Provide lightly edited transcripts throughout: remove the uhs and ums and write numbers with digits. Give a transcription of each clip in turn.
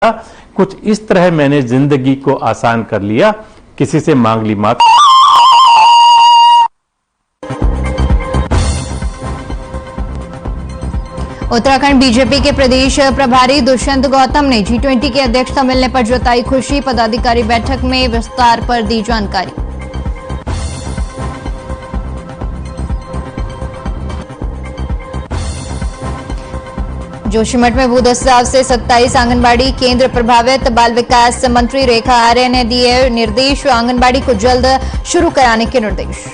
कुछ इस तरह मैंने जिंदगी को आसान कर लिया, किसी से मांग ली मात। उत्तराखंड बीजेपी के प्रदेश प्रभारी दुष्यंत गौतम ने G20 की अध्यक्षता मिलने पर जताई खुशी। पदाधिकारी बैठक में विस्तार पर दी जानकारी। जोशीमठ में भूदस्ताव से 27 आंगनबाड़ी केंद्र प्रभावित। बाल विकास मंत्री रेखा आर्य ने दिए निर्देश, आंगनबाड़ी को जल्द शुरू कराने के निर्देश।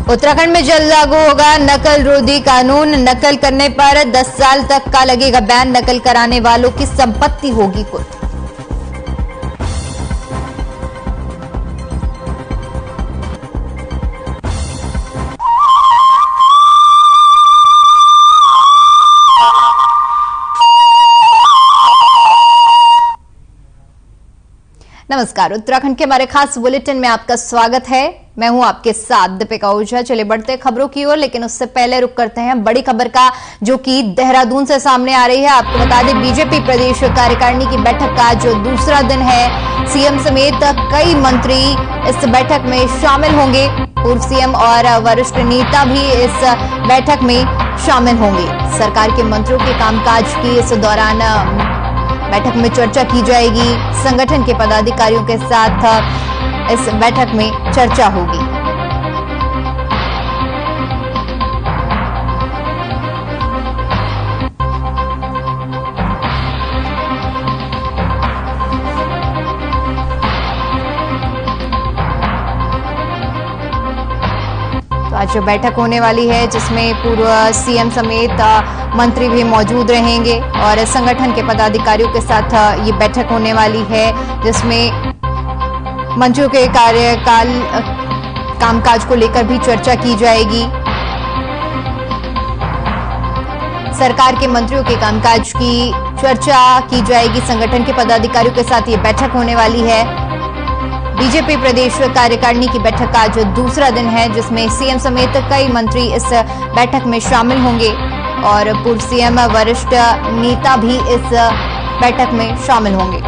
उत्तराखंड में जल्द लागू होगा नकल रोधी कानून। नकल करने पर 10 साल तक का लगेगा बैन। नकल कराने वालों की संपत्ति होगी कुर्क। नमस्कार, उत्तराखंड के हमारे खास बुलेटिन में आपका स्वागत है। मैं हूं आपके साथ दीपिका ओझा। चलिए बढ़ते खबरों की ओर, लेकिन उससे पहले रुक करते हैं बड़ी खबर का, जो कि देहरादून से सामने आ रही है। आपको बता दें, बीजेपी प्रदेश कार्यकारिणी की बैठक का जो दूसरा दिन है, सीएम समेत कई मंत्री इस बैठक में शामिल होंगे। पूर्व सीएम और वरिष्ठ नेता भी इस बैठक में शामिल होंगे। सरकार के मंत्रियों के कामकाज की इस दौरान बैठक में चर्चा की जाएगी। संगठन के पदाधिकारियों के साथ इस बैठक में चर्चा होगी। तो आज जो बैठक होने वाली है, जिसमें पूर्व सीएम समेत मंत्री भी मौजूद रहेंगे और संगठन के पदाधिकारियों के साथ ये बैठक होने वाली है, जिसमें मंत्रियों के कार्यकाल कामकाज को लेकर भी चर्चा की जाएगी। सरकार के मंत्रियों के कामकाज की चर्चा की जाएगी। संगठन के पदाधिकारियों के साथ ये बैठक होने वाली है। बीजेपी प्रदेश कार्यकारिणी की बैठक का जो दूसरा दिन है, जिसमें सीएम समेत कई मंत्री इस बैठक में शामिल होंगे और पूर्व सीएम वरिष्ठ नेता भी इस बैठक में शामिल होंगे।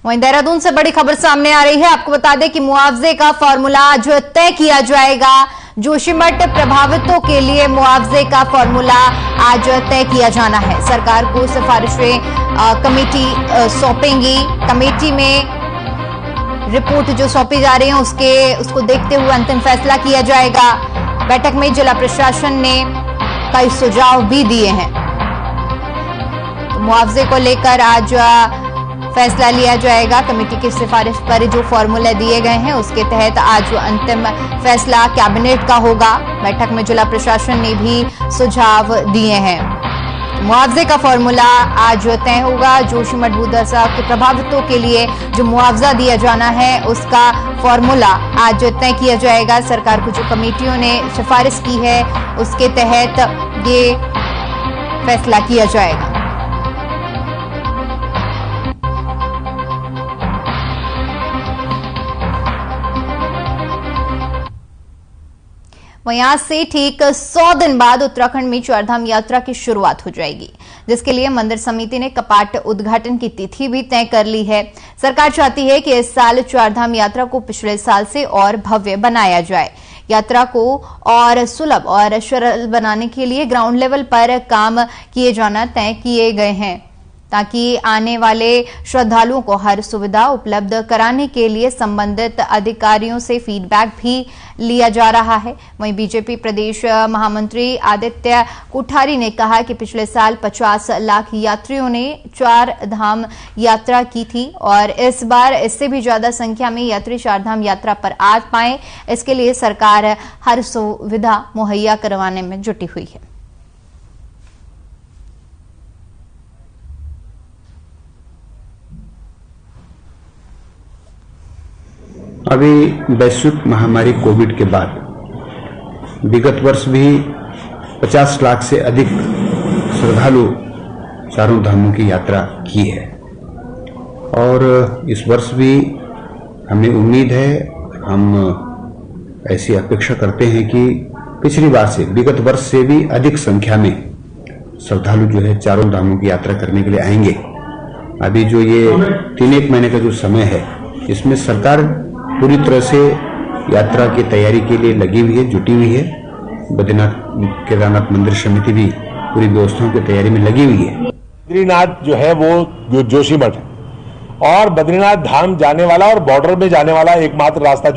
वहीं देहरादून से बड़ी खबर सामने आ रही है। आपको बता दें कि मुआवजे का फॉर्मूला आज तय किया जाएगा। जोशीमठ प्रभावितों के लिए मुआवजे का फॉर्मूला आज तय किया जाना है। सरकार को सिफारिशें कमेटी सौंपेंगी। कमेटी में रिपोर्ट जो सौंपी जा रही है, उसको देखते हुए अंतिम फैसला किया जाएगा। बैठक में जिला प्रशासन ने कई सुझाव भी दिए हैं। तो मुआवजे को लेकर आज फैसला लिया जाएगा। कमेटी की सिफारिश पर जो फॉर्मूले दिए गए हैं, उसके तहत आज अंतिम फैसला कैबिनेट का होगा। बैठक में जिला प्रशासन ने भी सुझाव दिए हैं। मुआवजे का फॉर्मूला आज तय होगा। जोशीमठ भूदस्ताव के प्रभावितों के लिए जो मुआवजा दिया जाना है, उसका फॉर्मूला आज तय किया जाएगा। सरकार को जो कमेटियों ने सिफारिश की है, उसके तहत ये फैसला किया जाएगा। वहीं आज से ठीक 100 दिन बाद उत्तराखंड में चारधाम यात्रा की शुरुआत हो जाएगी, जिसके लिए मंदिर समिति ने कपाट उद्घाटन की तिथि भी तय कर ली है। सरकार चाहती है कि इस साल चारधाम यात्रा को पिछले साल से और भव्य बनाया जाए। यात्रा को और सुलभ और सरल बनाने के लिए ग्राउंड लेवल पर काम किए जाना तय किए गए हैं, ताकि आने वाले श्रद्धालुओं को हर सुविधा उपलब्ध कराने के लिए संबंधित अधिकारियों से फीडबैक भी लिया जा रहा है। वहीं बीजेपी प्रदेश महामंत्री आदित्य कोठारी ने कहा कि पिछले साल 50 लाख यात्रियों ने चार धाम यात्रा की थी और इस बार इससे भी ज्यादा संख्या में यात्री चारधाम यात्रा पर आ पाए, इसके लिए सरकार हर सुविधा मुहैया करवाने में जुटी हुई है। अभी वैश्विक महामारी कोविड के बाद विगत वर्ष भी 50 लाख से अधिक श्रद्धालु चारों धामों की यात्रा की है और इस वर्ष भी हमें उम्मीद है, हम ऐसी अपेक्षा करते हैं कि पिछली बार से, विगत वर्ष से भी अधिक संख्या में श्रद्धालु जो है चारों धामों की यात्रा करने के लिए आएंगे। अभी जो ये 3-1 महीने का जो समय है, इसमें सरकार पूरी तरह से यात्रा की तैयारी के लिए लगी हुई है, जुटी हुई है। बद्रीनाथ केदारनाथ मंदिर समिति भी पूरी व्यवस्थाओं की तैयारी में लगी हुई है। बद्रीनाथ जो है वो जोशीमठ है और बद्रीनाथ धाम जाने वाला और बॉर्डर में जाने वाला एकमात्र रास्ता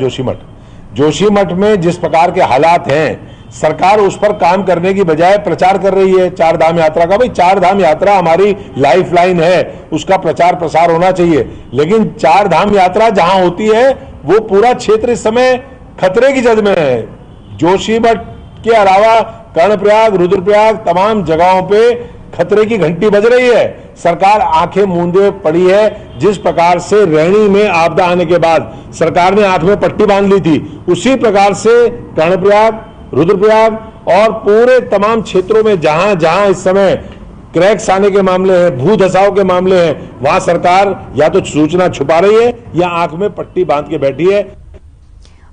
जोशीमठ में जिस प्रकार के हालात हैं, सरकार उस पर काम करने की बजाय प्रचार कर रही है चार धाम यात्रा का। भाई, चार धाम यात्रा हमारी लाइफ लाइन है, उसका प्रचार प्रसार होना चाहिए, लेकिन चार धाम यात्रा जहां होती है वो पूरा क्षेत्र इस समय खतरे की जद में है। जोशीमठ के अलावा कर्णप्रयाग, रुद्रप्रयाग, तमाम जगहों पे खतरे की घंटी बज रही है। सरकार आंखें मूंदे पड़ी है। जिस प्रकार से रैणी में आपदा आने के बाद सरकार ने आंख में पट्टी बांध ली थी, उसी प्रकार से कर्णप्रयाग, रुद्रप्रयाग और पूरे तमाम क्षेत्रों में जहां जहां इस समय क्रैक्स आने के मामले हैं, भू धसाव के मामले हैं, वहां सरकार या तो सूचना छुपा रही है या आंख में पट्टी बांध के बैठी है।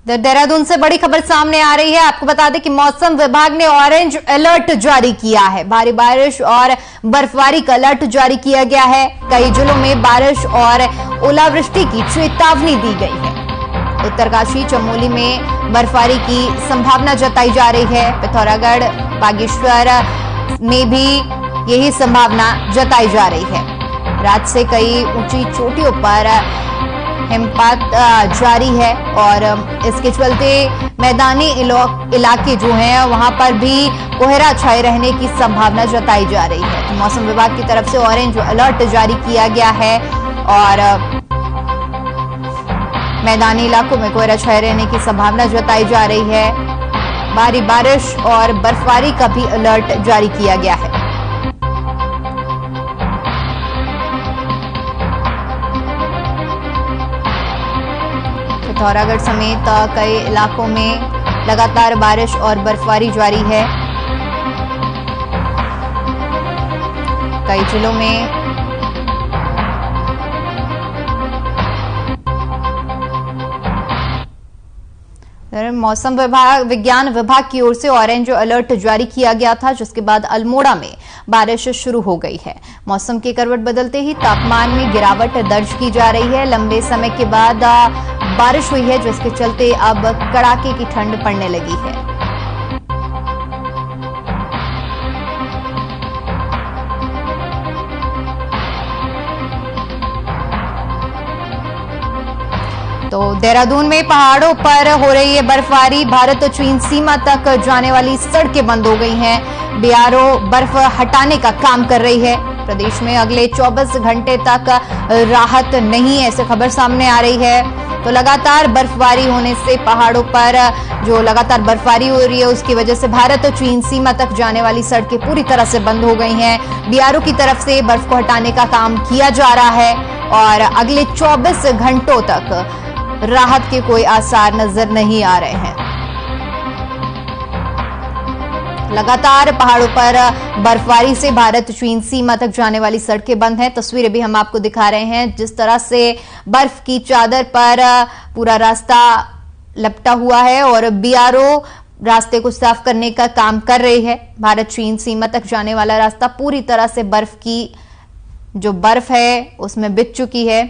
देहरादून से बड़ी खबर सामने आ रही है। आपको बता दें कि मौसम विभाग ने ऑरेंज अलर्ट जारी किया है। भारी बारिश और बर्फबारी का अलर्ट जारी किया गया है। कई जिलों में बारिश और ओलावृष्टि की चेतावनी दी गई है। उत्तरकाशी, चमोली में बर्फबारी की संभावना जताई जा रही है। पिथौरागढ़, बागेश्वर में भी यही संभावना जताई जा रही है। रात से कई ऊंची चोटियों पर हिमपात जारी है और इसके चलते मैदानी इलाके जो हैं वहां पर भी कोहरा छाए रहने की संभावना जताई जा रही है। तो मौसम विभाग की तरफ से ऑरेंज अलर्ट जारी किया गया है और मैदानी इलाकों में कोहरा छाए रहने की संभावना जताई जा रही है। भारी बारिश और बर्फबारी का भी अलर्ट जारी किया गया है। पिथौरागढ़ समेत कई इलाकों में लगातार बारिश और बर्फबारी जारी है। कई जिलों में मौसम विज्ञान विभाग की ओर से ऑरेंज अलर्ट जारी किया गया था, जिसके बाद अल्मोड़ा में बारिश शुरू हो गई है। मौसम की करवट बदलते ही तापमान में गिरावट दर्ज की जा रही है। लंबे समय के बाद बारिश हुई है, जिसके चलते अब कड़ाके की ठंड पड़ने लगी है। तो देहरादून में पहाड़ों पर हो रही है बर्फबारी। भारत और चीन सीमा तक जाने वाली सड़कें बंद हो गई हैं। बीआरओ बर्फ हटाने का काम कर रही है। प्रदेश में अगले 24 घंटे तक राहत नहीं, ऐसे खबर सामने आ रही है। तो लगातार बर्फबारी होने से पहाड़ों पर जो लगातार बर्फबारी हो रही है, उसकी वजह से भारत और चीन सीमा तक जाने वाली सड़कें पूरी तरह से बंद हो गई हैं। बीआरओ की तरफ से बर्फ को हटाने का काम किया जा रहा है और अगले 24 घंटों तक राहत के कोई आसार नजर नहीं आ रहे हैं। लगातार पहाड़ों पर बर्फबारी से भारत चीन सीमा तक जाने वाली सड़कें बंद हैं। तस्वीरें भी हम आपको दिखा रहे हैं, जिस तरह से बर्फ की चादर पर पूरा रास्ता लपटा हुआ है और बीआरओ रास्ते को साफ करने का काम कर रही है। भारत चीन सीमा तक जाने वाला रास्ता पूरी तरह से बर्फ की जो बर्फ है उसमें बिछ चुकी है।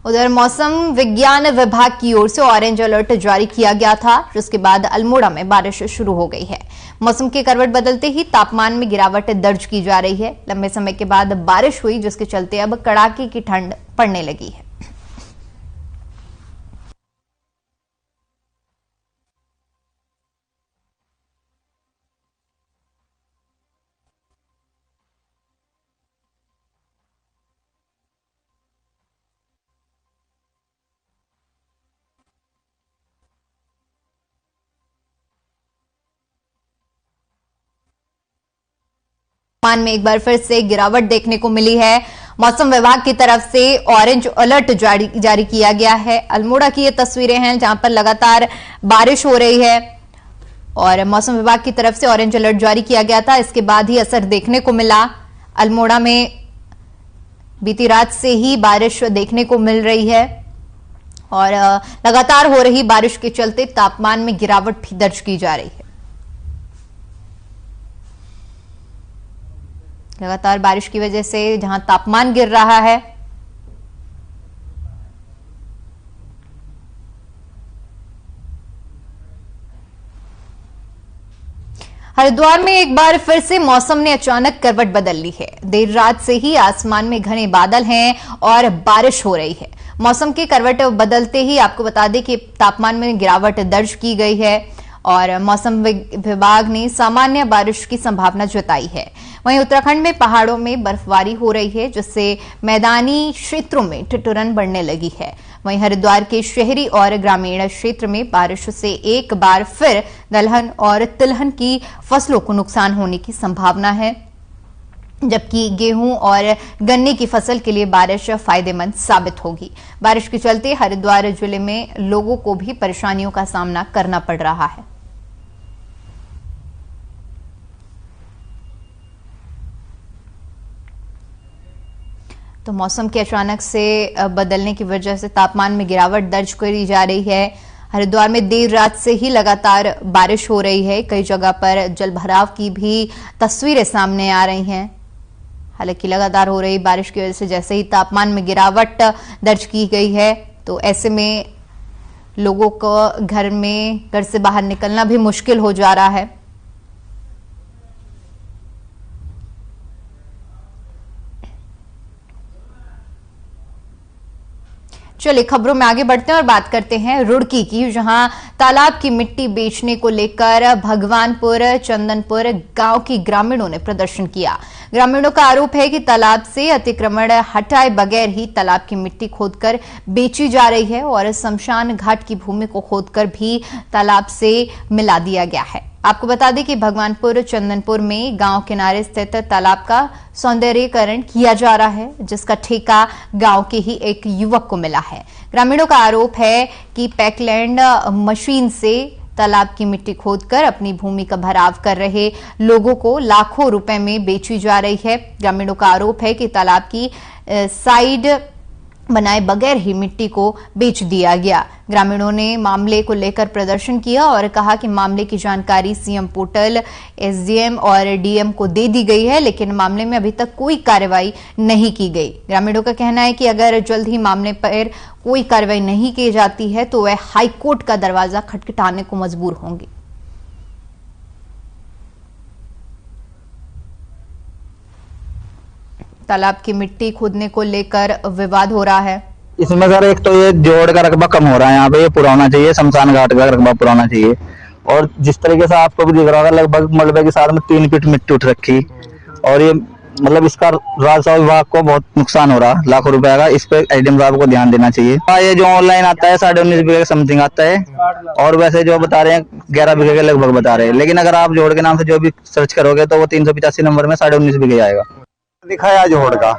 उधर मौसम विज्ञान विभाग की ओर से ऑरेंज अलर्ट जारी किया गया था, जिसके बाद अल्मोड़ा में बारिश शुरू हो गई है। मौसम की करवट बदलते ही तापमान में गिरावट दर्ज की जा रही है। लंबे समय के बाद बारिश हुई, जिसके चलते अब कड़ाके की ठंड पड़ने लगी है। तापमान में एक बार फिर से गिरावट देखने को मिली है। मौसम विभाग की तरफ से ऑरेंज अलर्ट जारी किया गया है। अल्मोड़ा की ये तस्वीरें हैं जहां पर लगातार बारिश हो रही है और मौसम विभाग की तरफ से ऑरेंज अलर्ट जारी किया गया था। इसके बाद ही असर देखने को मिला। अल्मोड़ा में बीती रात से ही बारिश देखने को मिल रही है और लगातार हो रही बारिश के चलते तापमान में गिरावट भी दर्ज की जा रही है। लगातार बारिश की वजह से जहां तापमान गिर रहा है, हरिद्वार में एक बार फिर से मौसम ने अचानक करवट बदल ली है। देर रात से ही आसमान में घने बादल हैं और बारिश हो रही है। मौसम की करवट बदलते ही आपको बता दें कि तापमान में गिरावट दर्ज की गई है और मौसम विभाग ने सामान्य बारिश की संभावना जताई है। वहीं उत्तराखंड में पहाड़ों में बर्फबारी हो रही है, जिससे मैदानी क्षेत्रों में ठिठुरन बढ़ने लगी है। वहीं हरिद्वार के शहरी और ग्रामीण क्षेत्र में बारिश से एक बार फिर दलहन और तिलहन की फसलों को नुकसान होने की संभावना है, जबकि गेहूं और गन्ने की फसल के लिए बारिश फायदेमंद साबित होगी। बारिश के चलते हरिद्वार जिले में लोगों को भी परेशानियों का सामना करना पड़ रहा है। तो मौसम के अचानक से बदलने की वजह से तापमान में गिरावट दर्ज करी जा रही है। हरिद्वार में देर रात से ही लगातार बारिश हो रही है। कई जगह पर जलभराव की भी तस्वीरें सामने आ रही हैं। हालांकि लगातार हो रही बारिश की वजह से जैसे ही तापमान में गिरावट दर्ज की गई है, तो ऐसे में लोगों को घर से बाहर निकलना भी मुश्किल हो जा रहा है। चलिए खबरों में आगे बढ़ते हैं और बात करते हैं रुड़की की, जहां तालाब की मिट्टी बेचने को लेकर भगवानपुर चंदनपुर गांव की ग्रामीणों ने प्रदर्शन किया। ग्रामीणों का आरोप है कि तालाब से अतिक्रमण हटाए बगैर ही तालाब की मिट्टी खोदकर बेची जा रही है और शमशान घाट की भूमि को खोदकर भी तालाब से मिला दिया गया है। आपको बता दें कि भगवानपुर चंदनपुर में गांव किनारे स्थित तालाब का सौंदर्यीकरण किया जा रहा है, जिसका ठेका गांव के ही एक युवक को मिला है। ग्रामीणों का आरोप है कि पैकलैंड मशीन से तालाब की मिट्टी खोदकर अपनी भूमि का भराव कर रहे लोगों को लाखों रुपए में बेची जा रही है। ग्रामीणों का आरोप है कि तालाब की साइड बनाए बगैर ही मिट्टी को बेच दिया गया। ग्रामीणों ने मामले को लेकर प्रदर्शन किया और कहा कि मामले की जानकारी सीएम पोर्टल, एसडीएम और डीएम को दे दी गई है, लेकिन मामले में अभी तक कोई कार्रवाई नहीं की गई। ग्रामीणों का कहना है कि अगर जल्द ही मामले पर कोई कार्रवाई नहीं की जाती है तो वह हाईकोर्ट का दरवाजा खटखटाने को मजबूर होंगे। तालाब की मिट्टी खोदने को लेकर विवाद हो रहा है। इसमें सर एक तो ये जोड़ का रकबा कम हो रहा है, यहाँ पे ये पुराना चाहिए, शमशान घाट का रकबा पुराना चाहिए। और जिस तरीके से आपको भी दिख रहा होगा, लगभग मलबे के साथ में 3 फीट मिट्टी उठ रखी और ये मतलब इसका राजस्व विभाग को बहुत नुकसान हो रहा, लाखों रुपए का। इस पे एसडीएम साहब को ध्यान देना चाहिए। ये जो ऑनलाइन आता है 19.5 बीघे समथिंग आता है और वैसे जो बता रहे हैं 11 बीघे के लगभग बता रहे हैं, लेकिन अगर आप जोड़ के नाम से जो भी सर्च करोगे तो वो 385 नंबर में 19.5 बीघे आएगा। दिखाया जोड़ का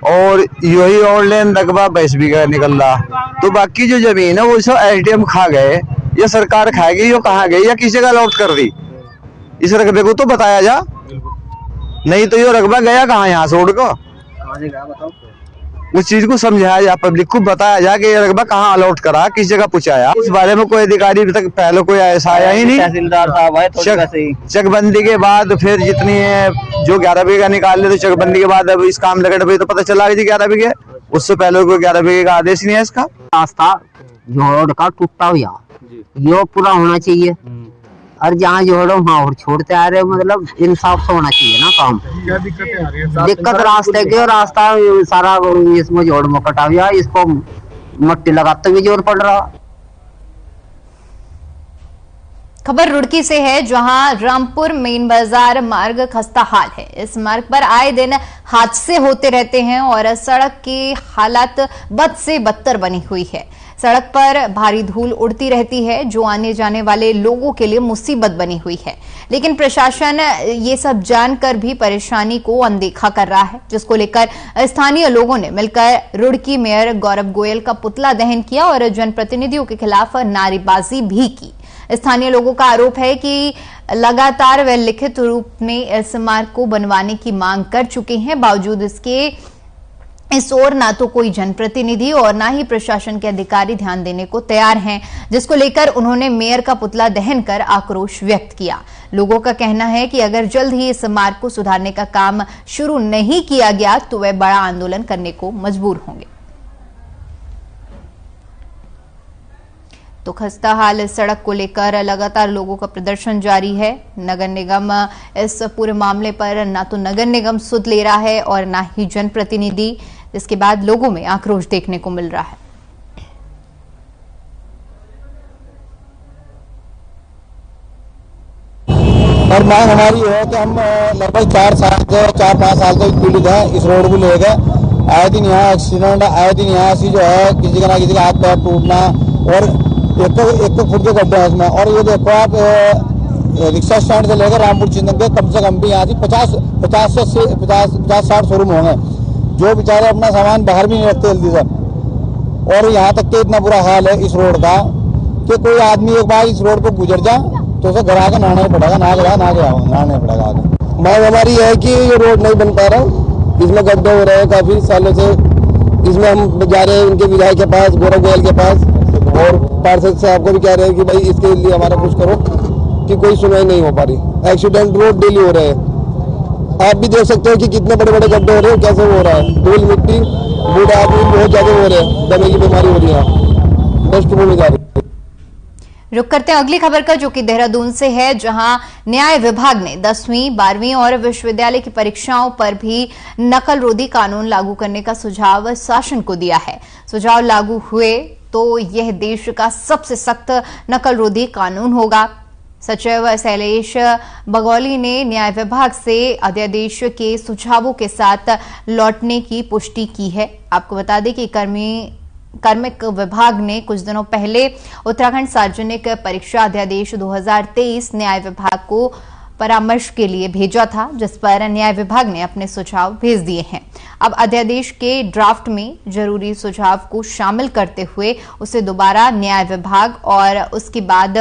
और यही ऑनलाइन रकबा 22 बीघा निकल रहा, तो बाकी जो जमीन है वो सब एसडीएम खा गए या सरकार खाएगी, यो कहाँ गई या किसी का अलॉट कर दी। इस रकबे को तो बताया जा, नहीं तो ये रकबा गया कहाँ यहाँ से उड़ को, उस चीज को समझाया जा, पब्लिक को बताया जा कि ये रकबा कहाँ अलॉट करा, किस जगह पहुंचाया। इस बारे में कोई अधिकारी अभी तक पहले कोई ऐसा आया ही नहीं। तहसीलदार साहब आए चकबंदी के बाद फिर जितनी है जो 11 बीघा निकाल ले, तो चकबंदी के बाद अब इस काम लगे भाई तो पता चला कि 11 बीघे, उससे पहले कोई 11 बीघे का आदेश नहीं है। इसका रास्ता जोड़ का टूटा हुआ ये पूरा होना चाहिए और जहाँ जोड़ो वहाँ और छोड़ते आ रहे, मतलब इंसाफ से होना चाहिए ना काम। क्या दिक्कतें आ रही है? दिक्कत रास्ते की, रास्ता सारा इसमें जोड़ में कटा हुआ, इसको मट्टी लगाते भी जोर पड़ रहा। खबर रुड़की से है, जहां रामपुर मेन बाजार मार्ग खस्ता हाल है। इस मार्ग पर आए दिन हादसे होते रहते हैं और सड़क की हालत बद से बदतर बनी हुई है। सड़क पर भारी धूल उड़ती रहती है, जो आने जाने वाले लोगों के लिए मुसीबत बनी हुई है। लेकिन प्रशासन ये सब जानकर भी परेशानी को अनदेखा कर रहा है, जिसको लेकर स्थानीय लोगों ने मिलकर रुड़की मेयर गौरव गोयल का पुतला दहन किया और जनप्रतिनिधियों के खिलाफ नारेबाजी भी की। स्थानीय लोगों का आरोप है कि लगातार वे लिखित रूप में इस मार्ग को बनवाने की मांग कर चुके हैं, बावजूद इसके इस ओर ना तो कोई जनप्रतिनिधि और ना ही प्रशासन के अधिकारी ध्यान देने को तैयार हैं, जिसको लेकर उन्होंने मेयर का पुतला दहन कर आक्रोश व्यक्त किया। लोगों का कहना है कि अगर जल्द ही इस मार्ग को सुधारने का काम शुरू नहीं किया गया तो वे बड़ा आंदोलन करने को मजबूर होंगे। तो खस्ता हाल इस सड़क को लेकर लगातार लोगों का प्रदर्शन जारी है। नगर निगम इस पूरे मामले पर ना तो नगर निगम सुध ले रहा है और ना ही जनप्रतिनिधि, जिसके बाद लोगों में आक्रोश देखने को मिल रहा है। और मांग हमारी है कि हम लगभग 4-5 साल से पीड़ित है इस रोड को लेकर। आए दिन यहाँ एक्सीडेंट, आए दिन यहाँ ऐसी जो है किसी का ना किसी का हाथ पैर टूटना और एक फुट के गड्ढे हैं इसमें। और ये देखो आप रिक्शा स्टैंड से लेकर रामपुर चिंतन के कम से कम भी यहाँ से 50-60 शोरूम होंगे, जो बेचारे अपना सामान बाहर भी नहीं रखते जल्दी से। और यहाँ तक के इतना बुरा हाल है इस रोड का कि कोई आदमी एक बार इस रोड को गुजर जाए तो उसे घर आकर नहाना पड़ेगा, नहाना पड़ेगा आगे। मांग हमारी है कि ये रोड नहीं बन पा रहा, इसमें गड्ढे हो रहे हैं काफी सालों से। इसमें हम जा रहे हैं उनके विधायक के पास, गौरव गोयल के पास, और पार्षद से आपको भी कह रहे हैं कि भाई इसके लिए हमारा कुछ करो, कि कोई सुनवाई नहीं हो पा रही। एक्सीडेंट रोड डेली हो रहे हैं, आप भी देख सकते हो कि कितने बड़े बड़े गड्ढे हो रहे हैं, कैसे हो रहा है। धूल मिट्टी बूढ़े आदमी बहुत ज्यादा हो रहे हैं, दमे की बीमारी हो रही है, डस्टबिन में जा रही है। रुक करते हैं अगली खबर का, जो कि देहरादून से है, जहां न्याय विभाग ने 10वीं, 12वीं और विश्वविद्यालय की परीक्षाओं पर भी नकल रोधी कानून लागू करने का सुझाव शासन को दिया है। सुझाव लागू हुए तो यह देश का सबसे सख्त नकल रोधी कानून होगा। सचिव शैलेश बगौली ने न्याय विभाग से अध्यादेश के सुझावों के साथ लौटने की पुष्टि की है। आपको बता दें कि कार्मिक विभाग ने कुछ दिनों पहले उत्तराखंड सार्वजनिक परीक्षा अध्यादेश 2023 न्याय विभाग को परामर्श के लिए भेजा था, जिस पर न्याय विभाग ने अपने सुझाव भेज दिए हैं। अब अध्यादेश के ड्राफ्ट में जरूरी सुझाव को शामिल करते हुए उसे दोबारा न्याय विभाग और उसके बाद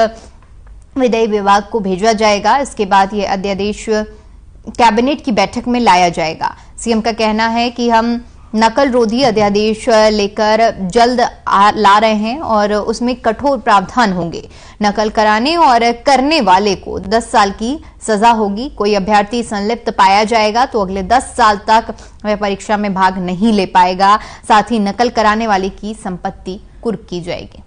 विधि विभाग को भेजा जाएगा। इसके बाद यह अध्यादेश कैबिनेट की बैठक में लाया जाएगा। सीएम का कहना है कि हम नकल रोधी अध्यादेश लेकर जल्द ला रहे हैं और उसमें कठोर प्रावधान होंगे। नकल कराने और करने वाले को 10 साल की सजा होगी। कोई अभ्यर्थी संलिप्त पाया जाएगा तो अगले 10 साल तक वह परीक्षा में भाग नहीं ले पाएगा। साथ ही नकल कराने वाले की संपत्ति कुर्क की जाएगी।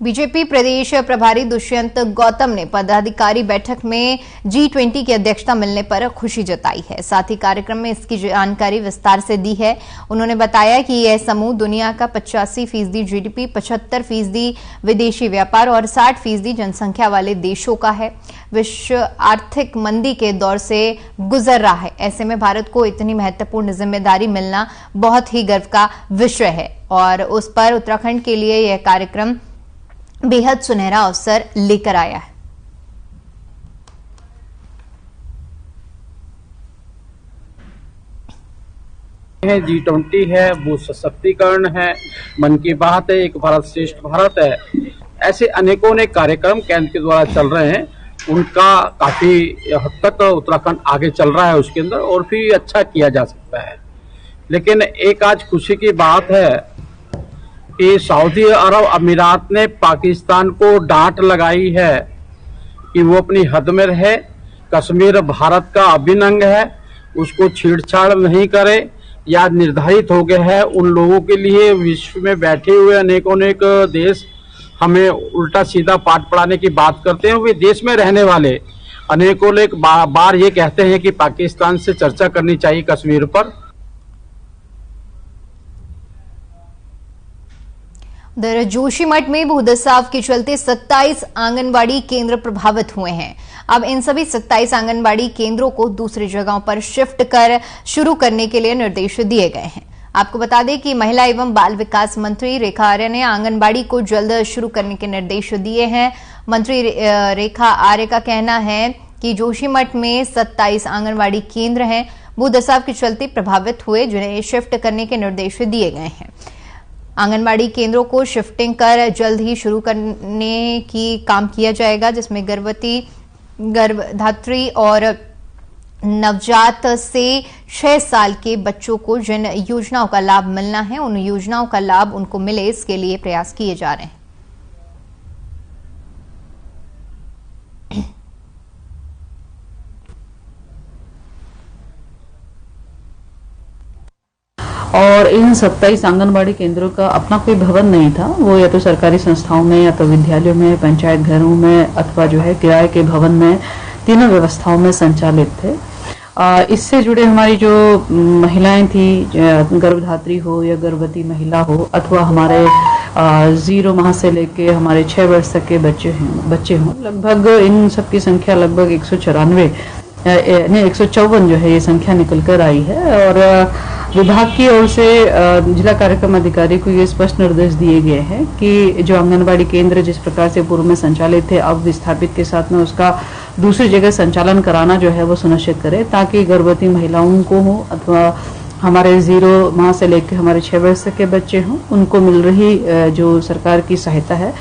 बीजेपी प्रदेश प्रभारी दुष्यंत गौतम ने पदाधिकारी बैठक में G20 की अध्यक्षता मिलने पर खुशी जताई है। साथ ही कार्यक्रम में इसकी जानकारी विस्तार से दी है। उन्होंने बताया कि यह समूह दुनिया का 85% जीडीपी, 75% विदेशी व्यापार और 60% जनसंख्या वाले देशों का है। विश्व आर्थिक मंदी के दौर से गुजर रहा है। ऐसे में भारत को इतनी महत्वपूर्ण जिम्मेदारी मिलना बहुत ही गर्व का विषय है और उस पर उत्तराखंड के लिए यह कार्यक्रम बेहद सुनहरा अवसर लेकर आया है। G20 है, वो सशक्तिकरण है, मन की बात है, एक भारत श्रेष्ठ भारत है। ऐसे अनेकों ने कार्यक्रम केंद्र के द्वारा चल रहे हैं। उनका काफी हद तक उत्तराखंड आगे चल रहा है, उसके अंदर और भी अच्छा किया जा सकता है। लेकिन एक आज खुशी की बात है कि सऊदी अरब अमीरात ने पाकिस्तान को डांट लगाई है कि वो अपनी हद में रहे। कश्मीर भारत का अभिन्न अंग है, उसको छेड़छाड़ नहीं करे। या निर्धारित हो गया है उन लोगों के लिए। विश्व में बैठे हुए अनेक देश हमें उल्टा सीधा पाठ पढ़ाने की बात करते हैं। वे देश में रहने वाले अनेकों लोग बार ये कहते हैं कि पाकिस्तान से चर्चा करनी चाहिए कश्मीर पर। उधर जोशीमठ में भूदसाव के चलते 27 आंगनबाड़ी केंद्र प्रभावित हुए हैं। अब इन सभी 27 आंगनबाड़ी केंद्रों को दूसरी जगहों पर शिफ्ट कर शुरू करने के लिए निर्देश दिए गए हैं। आपको बता दें कि महिला एवं बाल विकास मंत्री रेखा आर्य ने आंगनबाड़ी को जल्द शुरू करने के निर्देश दिए हैं। मंत्री रेखा आर्य का कहना है कि जोशीमठ में 27 आंगनबाड़ी केंद्र हैं। भूदसाव के चलते प्रभावित हुए, जिन्हें शिफ्ट करने के निर्देश दिए गए हैं। आंगनबाड़ी केंद्रों को शिफ्टिंग कर जल्द ही शुरू करने की काम किया जाएगा, जिसमें गर्भवती, गर्भधात्री और नवजात से 6 साल के बच्चों को जिन योजनाओं का लाभ मिलना है, उन योजनाओं का लाभ उनको मिले, इसके लिए प्रयास किए जा रहे हैं। और इन 27 आंगनबाड़ी केंद्रों का अपना कोई भवन नहीं था, वो या तो सरकारी संस्थाओं में या तो विद्यालयों में, पंचायत घरों में अथवा जो है किराए के भवन में, तीनों व्यवस्थाओं में संचालित थे। इससे जुड़े हमारी जो महिलाएं थी, गर्भधात्री हो या गर्भवती महिला हो अथवा हमारे 0 माह से लेके हमारे 6 वर्ष तक के बच्चे हों, लगभग इन सबकी संख्या लगभग 154 जो है ये संख्या निकल कर आई है। और विभाग की ओर से जिला कार्यक्रम अधिकारी को ये स्पष्ट निर्देश दिए गए हैं कि जो आंगनबाड़ी केंद्र जिस प्रकार से पूर्व में संचालित थे, अब विस्थापित के साथ में उसका दूसरी जगह संचालन कराना जो है वो सुनिश्चित करे, ताकि गर्भवती महिलाओं को हो अथवा हमारे 0 माह से लेकर हमारे 6 वर्ष तक के बच्चे हों, उनको मिल रही जो सरकार की सहायता है।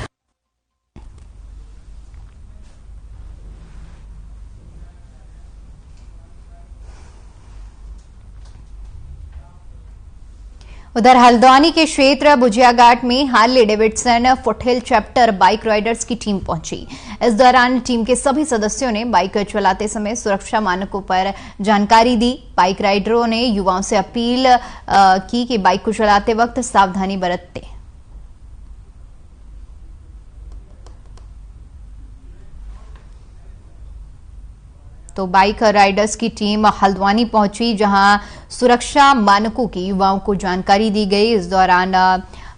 उधर हल्द्वानी के क्षेत्र भुजियाघाट में Harley Davidson foothill chapter bike Riders की टीम पहुंची। इस दौरान टीम के सभी सदस्यों ने बाइक चलाते समय सुरक्षा मानकों पर जानकारी दी। बाइक राइडरों ने युवाओं से अपील की कि बाइक को चलाते वक्त सावधानी बरतें। तो बाइक राइडर्स की टीम हल्द्वानी पहुंची, जहां सुरक्षा मानकों की युवाओं को जानकारी दी गई। इस दौरान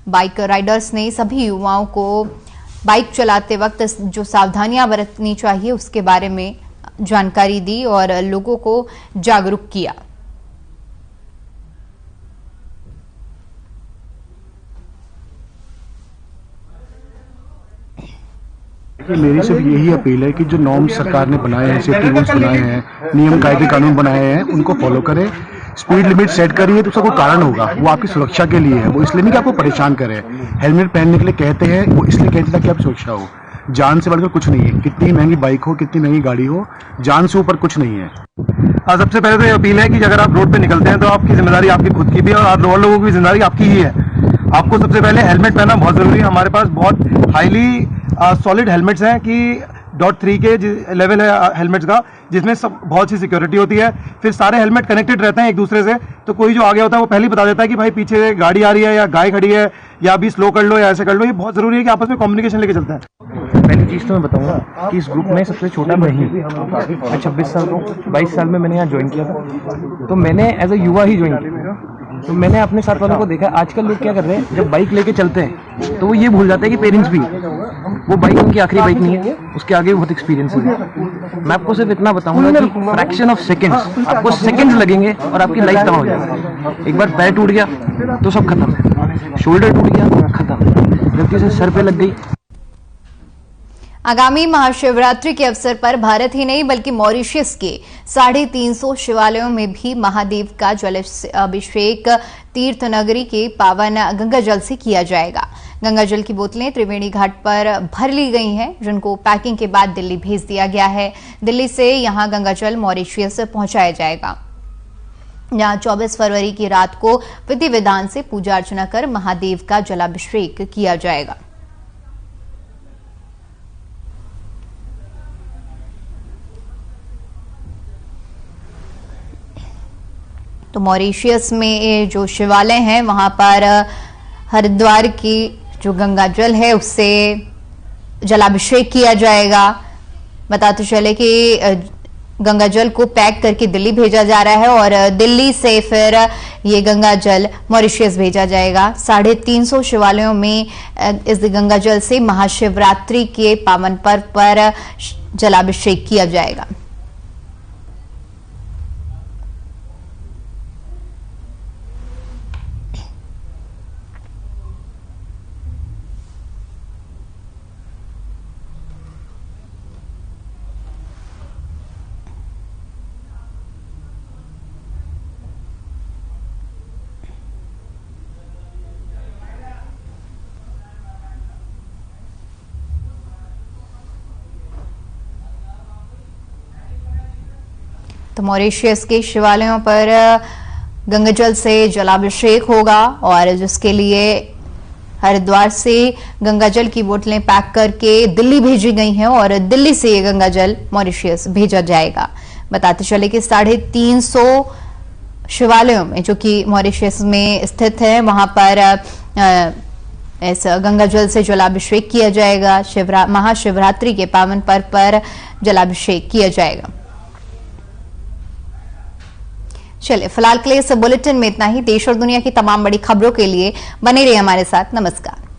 बाइक राइडर्स ने सभी युवाओं को बाइक चलाते वक्त जो सावधानियां बरतनी चाहिए उसके बारे में जानकारी दी और लोगों को जागरूक किया। मेरी सिर्फ यही अपील है कि जो नॉर्म्स सरकार ने बनाए हैं, सेफ्टी रूल्स बनाए हैं, नियम कायदे कानून बनाए हैं, उनको फॉलो करें। स्पीड लिमिट सेट करिए तो उसका कोई कारण होगा, वो आपकी सुरक्षा के लिए है, वो इसलिए नहीं कि आपको परेशान करे। हेलमेट पहनने के लिए कहते हैं, वो इसलिए कहते हैं ताकि आप सुरक्षा हो। जान से बढ़कर कुछ नहीं है, कितनी महंगी बाइक हो, कितनी महंगी गाड़ी हो, जान से ऊपर कुछ नहीं है। सबसे पहले तो ये अपील है कि अगर आप रोड पे निकलते हैं तो आपकी जिम्मेदारी आपकी खुद की भी और आप लोगों की जिम्मेदारी आपकी ही है। आपको सबसे पहले हेलमेट पहनना बहुत जरूरी है। हमारे पास बहुत हाईली सॉलिड हेलमेट्स हैं कि .3 के लेवल है हेलमेट्स का, जिसमें सब बहुत सी सिक्योरिटी होती है। फिर सारे हेलमेट कनेक्टेड रहते हैं एक दूसरे से, तो कोई जो आगे होता है वो पहले ही बता देता है कि भाई पीछे गाड़ी आ रही है या गाय खड़ी है या अभी स्लो कर लो या ऐसे कर लो। ये बहुत जरूरी है कि आपस में कम्युनिकेशन लेके चलते हैं। पहली चीज़ तो मैं बताऊंगा कि इस ग्रुप में सबसे छोटा मैं ही, मैं 26 साल का 22 साल में मैंने यहाँ ज्वाइन किया था, तो मैंने एज ए युवा ही ज्वाइन किया। तो मैंने अपने साथ वालों को देखा, आजकल लोग क्या कर रहे हैं, जब बाइक लेके चलते हैं तो वो ये भूल जाते हैं कि पेरेंट्स भी, वो बाइक उनकी आखिरी बाइक नहीं है, उसके आगे बहुत एक्सपीरियंस है। मैं आपको सिर्फ इतना बताऊंगा कि फ्रैक्शन ऑफ सेकंड्स, आपको सेकंड्स लगेंगे और आपकी लाइफ तबाह हो जाएगी। एक बार पैर टूट गया तो सब खत्म, शोल्डर टूट गया खत्म, गलती से सर पे लग गई। आगामी महाशिवरात्रि के अवसर पर भारत ही नहीं बल्कि मॉरिशस के 350 शिवालयों में भी महादेव का जल अभिषेक तीर्थ नगरी के पावन गंगा जल से किया जाएगा। गंगा जल की बोतलें त्रिवेणी घाट पर भर ली गई हैं, जिनको पैकिंग के बाद दिल्ली भेज दिया गया है। दिल्ली से यहां गंगा जल मॉरिशस पहुंचाया जाएगा। यहां 24 फरवरी की रात को विधि विधान से पूजा अर्चना कर महादेव का जलाभिषेक किया जाएगा। तो मॉरिशस में जो शिवालय हैं वहां पर हरिद्वार की जो गंगा जल है उससे जलाभिषेक किया जाएगा। बताते चले कि गंगा जल को पैक करके दिल्ली भेजा जा रहा है और दिल्ली से फिर ये गंगा जल मॉरिशस भेजा जाएगा। 350 शिवालयों में इस गंगा जल से महाशिवरात्रि के पावन पर्व पर जलाभिषेक किया जाएगा। तो मॉरिशस के शिवालयों पर गंगाजल से जलाभिषेक होगा और जिसके लिए हरिद्वार से गंगाजल की बोतलें पैक करके दिल्ली भेजी गई हैं और दिल्ली से ये गंगाजल मॉरिशस भेजा जाएगा। बताते चले कि 350 शिवालयों में जो कि मॉरिशस में स्थित है वहां पर इस गंगाजल से जलाभिषेक किया जाएगा। महाशिवरात्रि के पावन पर्व पर जलाभिषेक किया जाएगा। चलिए फिलहाल के लिए इस बुलेटिन में इतना ही। देश और दुनिया की तमाम बड़ी खबरों के लिए बने रहिए हमारे साथ। नमस्कार।